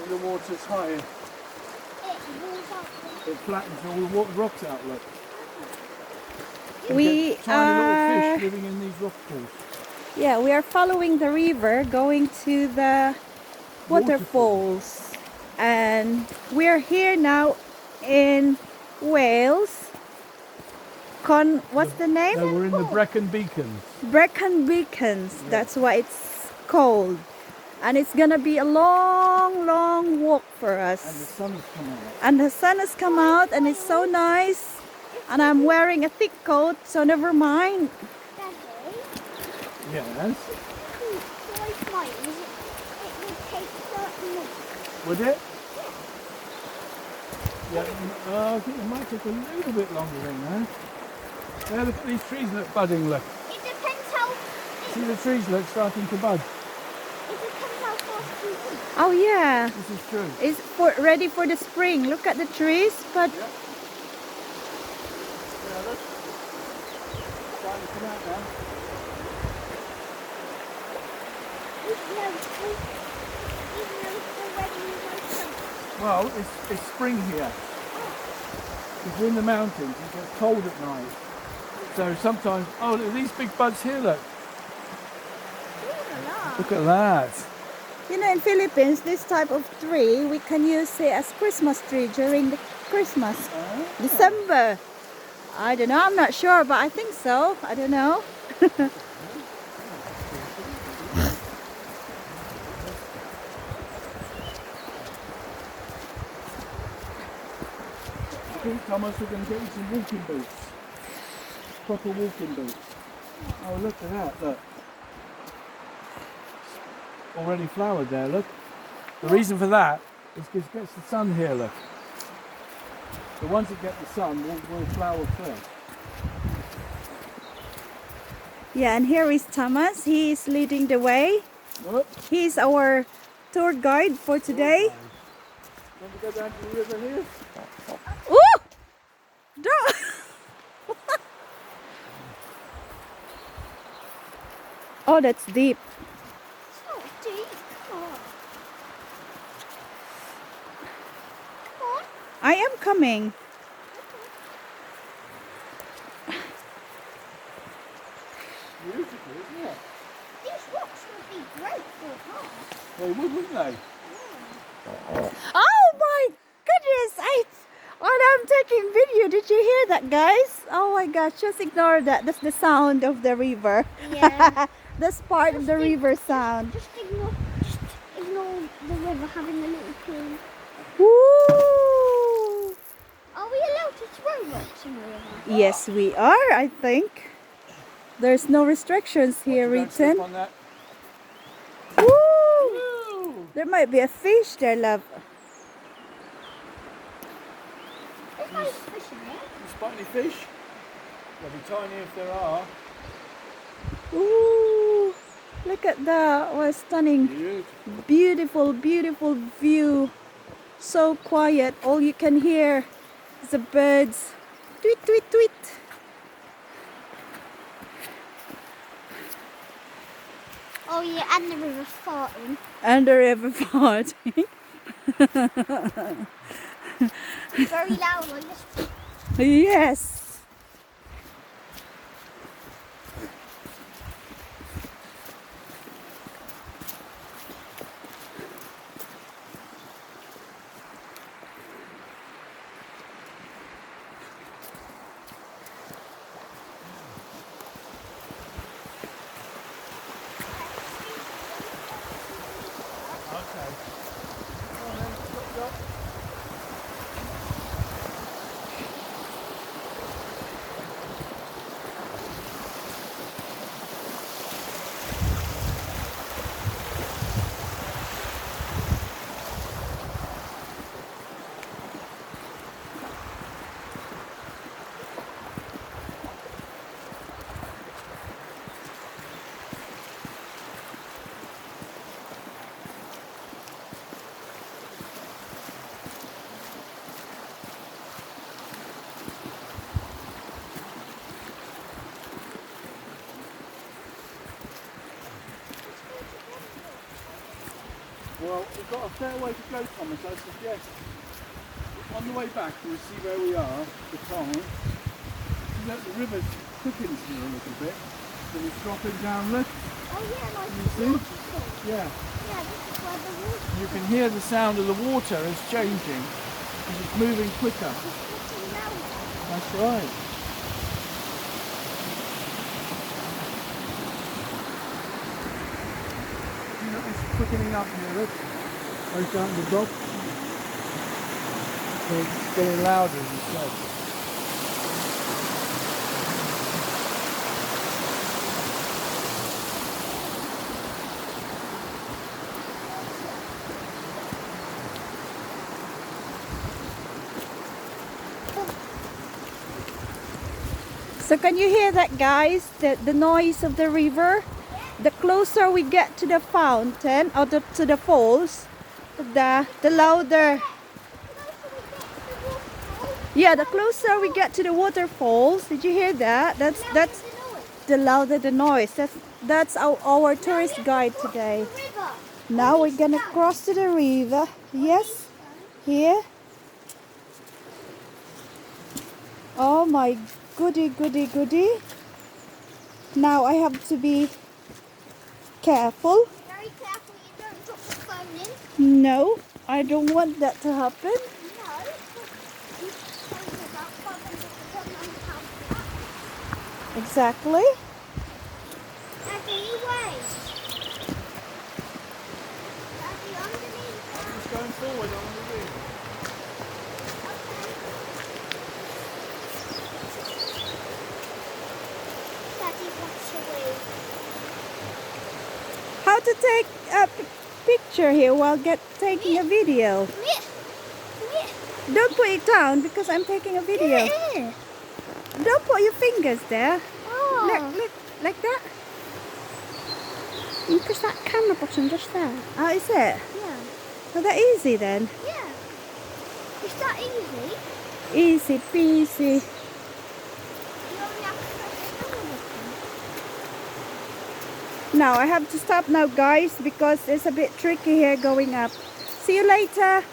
when the water's high, it flattens all the rocks out. Look. We Tiny little are, fish living in these rock pools. yeah, we are following the river, going to the waterfalls, and we're here now in Wales. What's the name? No, we're in the Brecon Beacons. Brecon Beacons. Yeah. That's why it's called, and it's gonna be a long walk for us. And the sun has come out. And the sun has come out, and it's so nice. And I'm wearing a thick coat, so never mind. Yes. Would it? Yeah. I think it might take a little bit longer than that. Yeah, look at these trees look budding, look. It depends how... See the trees look starting to bud. It depends how fast you eat. Oh yeah, This is true. it's ready for the spring. Look at the trees, but Yeah. Yeah, look. Starting to come out now. Even though it's already in my front. Well, it's spring here. If we're in the mountains, it gets cold at night. So sometimes, oh, look at these big buds here, look. Look at that. you know, in Philippines, this type of tree we can use it as Christmas tree during the Christmas, December. I don't know. I'm not sure, but I think so. I don't know. I think, Thomas, we're going to get you some walking boots. Proper walking boots. Oh, look at that, look. Already flowered there, look. The reason for that is because it gets the sun here, look. The ones that get the sun will flower first. Yeah, and here is Thomas. He is leading the way. Look. He's our tour guide for today. Want to go down to the river here? Ooh! Don't. Oh, that's deep. It's not deep. Come on. Come on. I am coming. Beautiful, isn't it? These rocks would be great for a car. They would, wouldn't they? Oh my goodness! I'm taking video. Did you hear that, guys? Oh my gosh! Just ignore that. That's the sound of the river. Yeah. That's part of the river sound. Just ignore the river having a little pool. Woo! Are we allowed to throw rocks in the river? Yes, we are. I think there's no restrictions here Don't slip written. on that. Woo! Woo! There might be a fish there, love. There's no fish in there. You spot any fish? They'll be tiny if there are. Ooh! Look at that! What a stunning, Beautiful. beautiful view. So quiet. All you can hear is the birds. Tweet, tweet, tweet. Oh yeah, and the river farting. And the river farting. Very loud like this. Yes. Okay. Come on then, stop. Well, we've got a fair way to go, Thomas. I suggest on the way back we'll see where we are, the pond. See that the river's quickens here a little bit. So it's dropping down, look. Oh yeah, like You the see? waterfall. Yeah. Yeah, this is where the water You can hear the sound of the water is changing as it's moving quicker. is getting louder. That's right. You know, it's quickening up here, look. Right down the drop. So it's getting louder, as you said. So can you hear that, guys? The noise of the river? The closer we get to the fountain or to the falls, the louder. Yeah, the closer we get to the waterfalls. Did you hear that? That's the louder the noise. That's our tourist guide today. Now we're gonna cross to the river. Yes, here. Oh my goody, goody, goody. Now I have to be careful. Very careful you don't drop the phone in. No, I don't want that to happen. No. You told me about 500 £700. Exactly. Daddy, you wait. Daddy, underneath that. I'm just going forward on the river. Daddy, watch away. How to take a picture here while taking a video? Come here. Come here. Don't put it down because I'm taking a video. Here. Don't put your fingers there. Oh. Look, like that. You press that camera button just there. Oh, is it? Yeah. Oh, that easy then. Yeah. Is that easy? Easy peasy. You only have to press the camera button. Now I have to stop now, guys, because it's a bit tricky here going up. See you later.